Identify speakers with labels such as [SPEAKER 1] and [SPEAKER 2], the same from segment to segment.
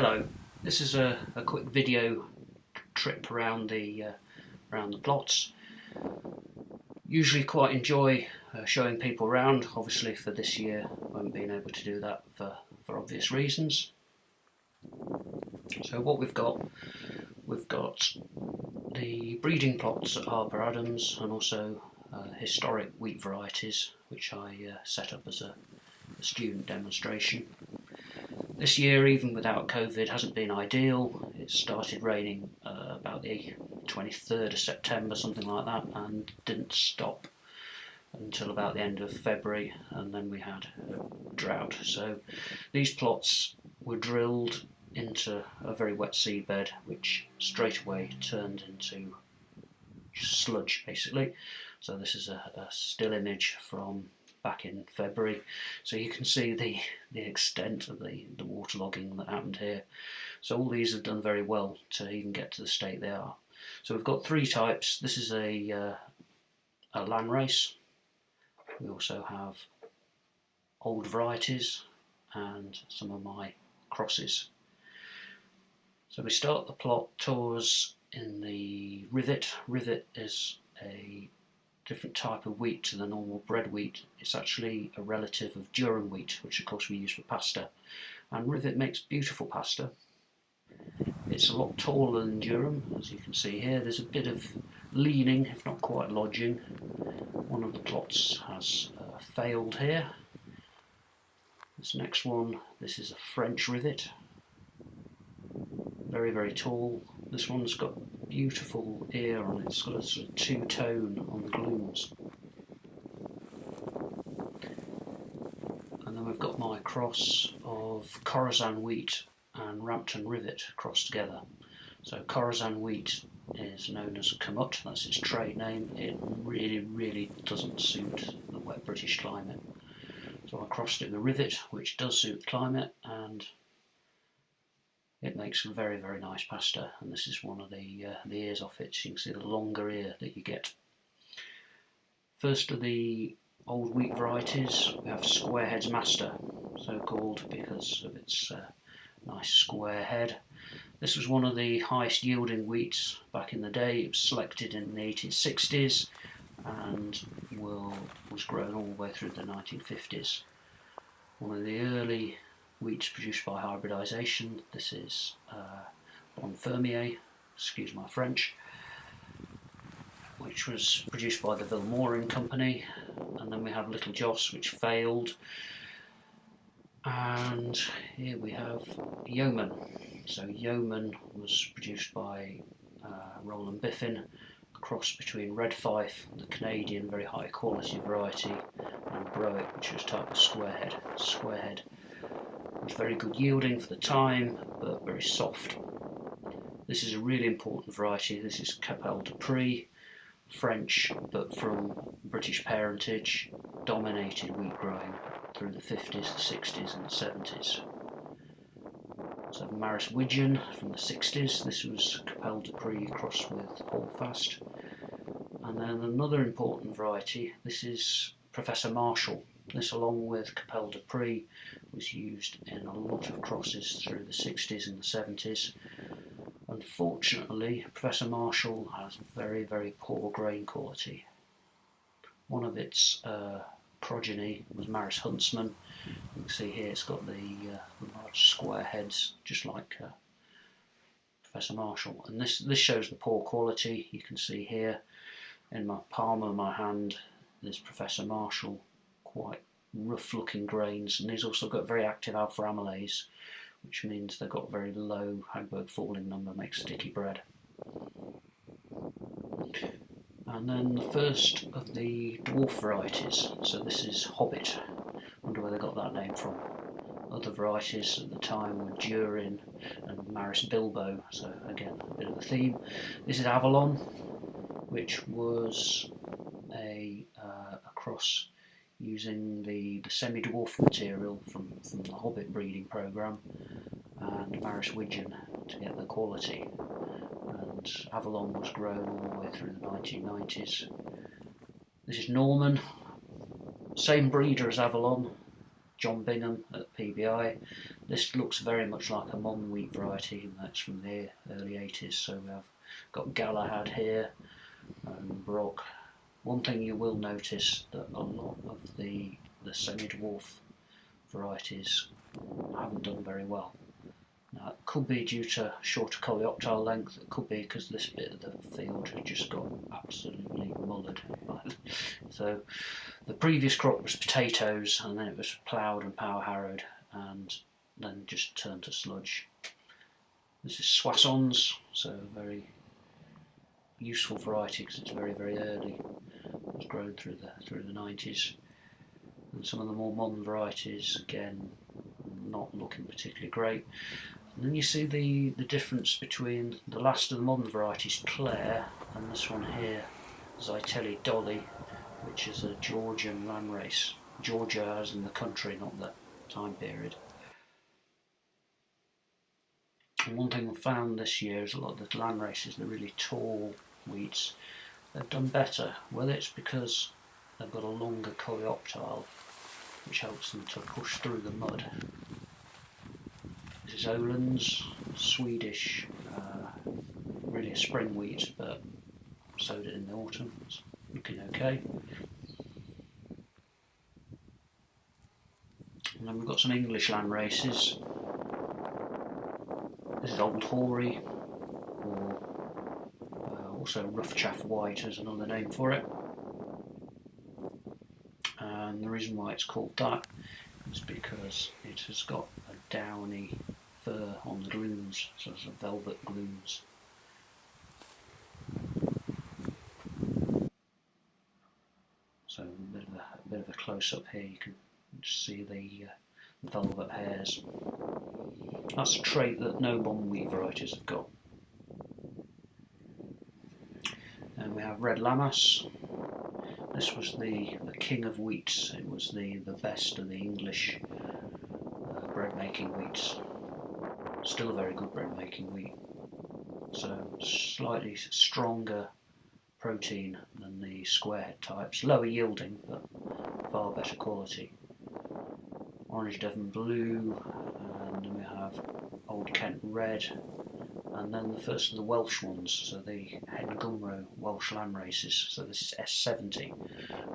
[SPEAKER 1] Hello, this is a quick video trip around the plots. Usually quite enjoy showing people around. Obviously for this year I haven't been able to do that for obvious reasons. So what we've got the breeding plots at Harper Adams and also historic wheat varieties, which I set up as a student demonstration. This year, even without COVID, hasn't been ideal. It started raining about the 23rd of September, something like that, and didn't stop until about the end of February, and then we had a drought. So these plots were drilled into a very wet seabed, which straight away turned into sludge, basically. So this is a still image from back in February, so you can see the extent of the waterlogging that happened here. So all these have done very well to even get to the state they are. So we've got three types. This is a landrace. We also have old varieties and some of my crosses. So we start the plot tours in the rivet. Rivet is a different type of wheat to the normal bread wheat. It's actually a relative of durum wheat, which of course we use for pasta. And rivet makes beautiful pasta. It's a lot taller than durum, as you can see here. There's a bit of leaning, if not quite lodging. One of the plots has failed here. This next one, this is a French rivet. Very, very tall. This one's got beautiful ear on it. It's got a sort of two-tone on the glooms. And then we've got my cross of Khorasan wheat and Rampton rivet crossed together. So Khorasan wheat is known as Kamut, that's its trade name. It really doesn't suit the wet British climate. So I crossed it with rivet, which does suit the climate, and it makes some very, very nice pasta. And this is one of the ears off it. So you can see the longer ear that you get. First of the old wheat varieties, we have Squarehead's Master, so called because of its nice square head. This was one of the highest yielding wheats back in the day. It was selected in the 1860s and was grown all the way through the 1950s. One of the early wheats produced by hybridisation. This is Bon Fermier, excuse my French, which was produced by the Vilmorin company. And then we have Little Joss, which failed. And here we have Yeoman. So Yeoman was produced by Roland Biffin, a cross between Red Fife, the Canadian very high quality variety, and Broick, which was a type of squarehead. Squarehead was very good yielding for the time, but very soft. This is a really important variety. This is Capel de Prix, French, but from British parentage, dominated wheat growing through the 50s, the 60s and the 70s. So Maris Widgeon from the 60s, this was Capel de Prix crossed with Holdfast. And then another important variety, this is Professor Marshall. This, along with Capel de Prix, was used in a lot of crosses through the 60s and the 70s. Unfortunately, Professor Marshall has very, very poor grain quality. One of its progeny was Maris Huntsman. You can see here it's got the large square heads, just like Professor Marshall. And this shows the poor quality. You can see here in my palm of my hand there's Professor Marshall, quite rough looking grains, and these also got very active alpha amylase, which means they've got very low Hagberg falling number, makes sticky bread. And then the first of the dwarf varieties, so this is Hobbit. I wonder where they got that name from. Other varieties at the time were Durin and Maris Bilbo, so again a bit of a theme. This is Avalon, which was a cross using the semi-dwarf material from the Hobbit breeding programme and Maris Widgeon to get the quality. And Avalon was grown all the way through the 1990s. This is Norman, same breeder as Avalon, John Bingham at PBI. This looks very much like a modern wheat variety, and that's from the early 80s. So we have got Galahad here and Brock. One thing you will notice that a lot of the semi-dwarf varieties haven't done very well. Now, it could be due to shorter coleoptile length, it could be because this bit of the field had just got absolutely mullered. So the previous crop was potatoes, and then it was ploughed and power harrowed, and then just turned to sludge. This is Soissons, so a very useful variety because it's very, very early. It was grown through the 90s. And some of the more modern varieties, again, not looking particularly great. And then you see the difference between the last of the modern varieties, Clare, and this one here, Zytelli Dolly, which is a Georgian landrace. Georgia as in the country, not the time period. And one thing we found this year is a lot of the landraces, the really tall wheats, they've done better. Whether it's because they've got a longer coleoptile, which helps them to push through the mud. This is Ölands, Swedish, really a spring wheat, but sowed it in the autumn. It's looking okay. And then we've got some English land races. This is Old Hoary, or also Rough Chaff White is another name for it. And the reason why it's called that is because it has got a downy fur on the glooms, so it's a velvet glooms. So a bit of a close up here, you can just see the velvet hairs. That's a trait that no modern wheat varieties have got. And we have Red Lammas. This was the king of wheats. It was the best of the English bread making wheats. Still a very good bread making wheat. So slightly stronger protein than the squarehead types. Lower yielding, but far better quality. Orange Devon Blue, and then we have Old Kent Red, and then the first of the Welsh ones, so the Hen Gymro Welsh land races. So this is S70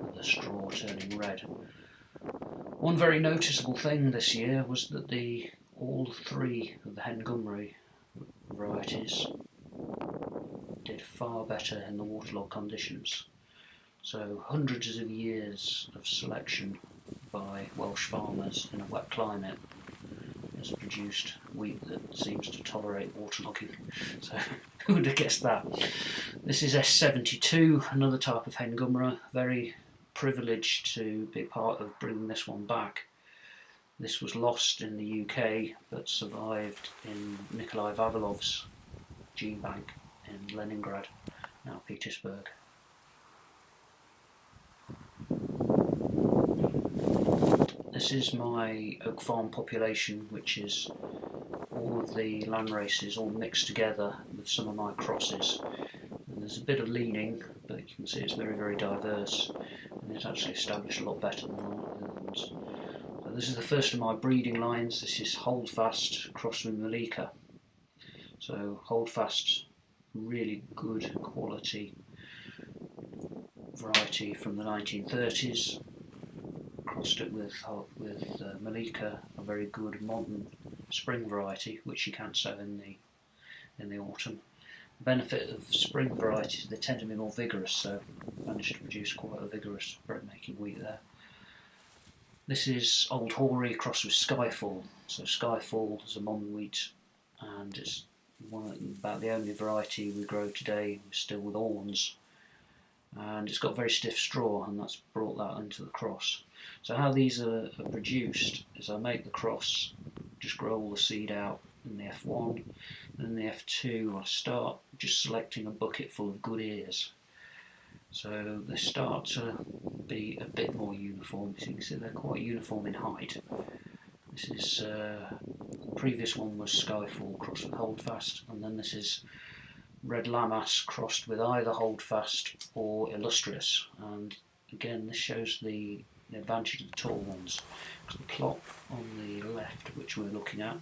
[SPEAKER 1] with the straw turning red. One very noticeable thing this year was that all three of the Hen Gymro varieties did far better in the waterlogged conditions. So hundreds of years of selection by Welsh farmers in a wet climate has produced wheat that seems to tolerate waterlogging. So who would have guessed that? This is S72, another type of Hen Gymro. Very privileged to be part of bringing this one back. This was lost in the UK but survived in Nikolai Vavilov's gene bank in Leningrad, now Petersburg. This is my oak farm population, which is all of the land races all mixed together with some of my crosses. And there's a bit of leaning, but you can see it's very, very diverse, and it's actually established a lot better than the other ones. So this is the first of my breeding lines. This is Holdfast crossed with Malika. So Holdfast, really good quality variety from the 1930s. Crossed it with Malika, a very good modern spring variety, which you can sow in the autumn. The benefit of spring varieties, they tend to be more vigorous, so I managed to produce quite a vigorous bread making wheat there. This is Old Hoary crossed with Skyfall. So Skyfall is a modern wheat, and it's about the only variety we grow today still with awns. And it's got very stiff straw, and that's brought that into the cross. So how these are produced is I make the cross, just grow all the seed out in the F1, and in the F2 I start just selecting a bucket full of good ears. So they start to be a bit more uniform. So you can see they're quite uniform in height. This is the previous one was Skyfall crossed with Holdfast, and then this is Red Lammas crossed with either Holdfast or Illustrious. And again, this shows the the advantage of the tall ones. So the plot on the left, which we're looking at,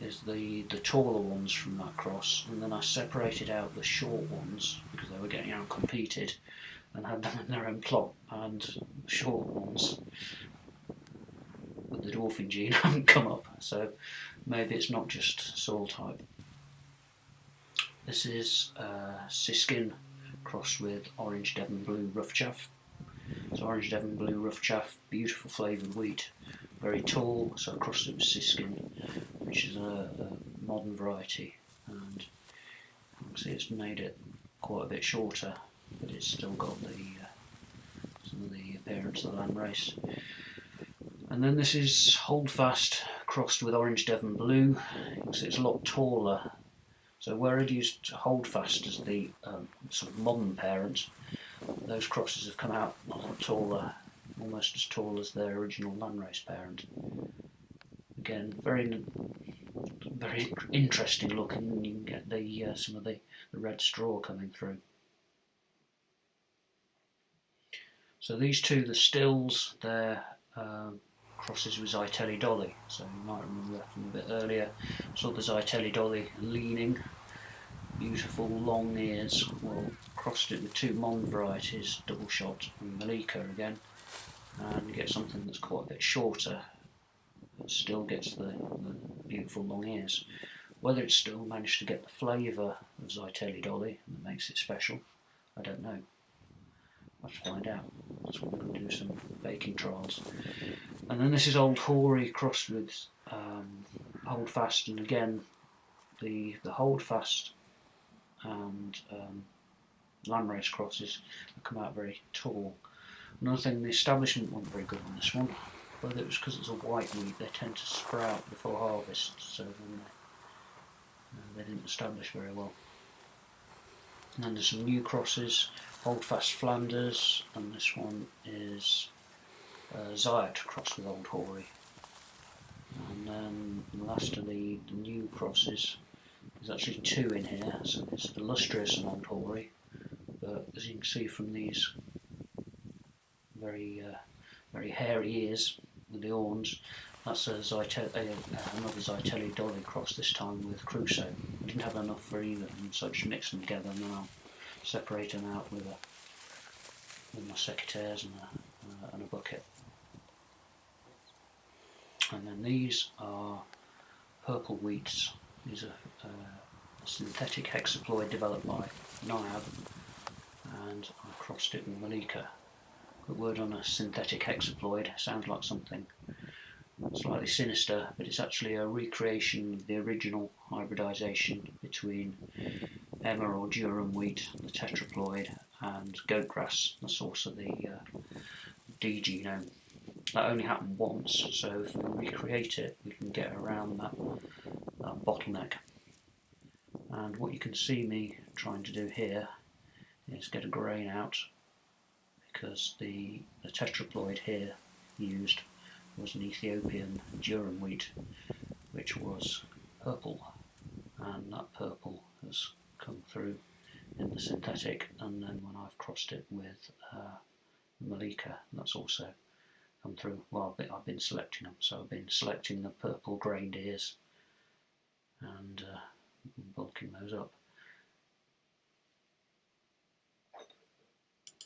[SPEAKER 1] is the taller ones from that cross, and then I separated out the short ones because they were getting out competed, and had them in their own plot. And the short ones with the dwarfing gene haven't come up, so maybe it's not just soil type. This is Siskin crossed with Orange Devon Blue Rough Chaff. So Orange Devon Blue Rough Chaff, beautiful flavoured wheat, very tall, so I crossed it with Siskin, which is a modern variety, and you can see it's made it quite a bit shorter, but it's still got some of the appearance of the landrace. And then this is Holdfast crossed with Orange Devon Blue. You can see it's a lot taller. So where I'd used Holdfast as the sort of modern parent, those crosses have come out a lot taller, almost as tall as their original landrace parent. Again, very interesting looking, and you can get the some of the red straw coming through. So these two, the stills, they're crosses with Zytelli Dolly. So you might remember that from a bit earlier. Saw the Zytelli Dolly leaning, beautiful long ears. Well, crossed it with two modern varieties, Double Shot and Malika again, and you get something that's quite a bit shorter. It still gets the beautiful long ears. Whether it's still managed to get the flavour of Zytelli Dolly that makes it special, I don't know. I'll have to find out. That's what we're going to do, some baking trials. And then this is Old Hoary crossed with Holdfast, and again the Holdfast and landrace crosses come out very tall. Another thing, the establishment wasn't very good on this one. Whether it was because it's a white wheat, they tend to sprout before harvest, so then they didn't establish very well. And then there's some new crosses, Holdfast Flanders, and this one is Zayat crossed with Old Hoary. And then the last of the new crosses, there's actually two in here, so there's Illustrious and Old Hoary, but as you can see from these very hairy ears with the horns, that's another Zytelli Dolly cross, this time with Crusoe. I didn't have enough for either, and so I just mixed them together, and then I'll separate them out with my secateurs and a bucket. And then these are purple wheats. These are synthetic hexaploid developed by NIAB, and I crossed it with Malika. The word on a synthetic hexaploid sounds like something slightly sinister, but it's actually a recreation of the original hybridisation between Emma or durum wheat, the tetraploid, and goatgrass, the source of the D genome. That only happened once, so if we recreate it, we can get around that bottleneck. And what you can see me trying to do here is get a grain out, because the tetraploid here used was an Ethiopian durum wheat, which was purple, and that purple has come through in the synthetic, and then when I've crossed it with Malika, that's also come through. Well, I've been selecting them, so I've been selecting the purple grained ears and bulking those up.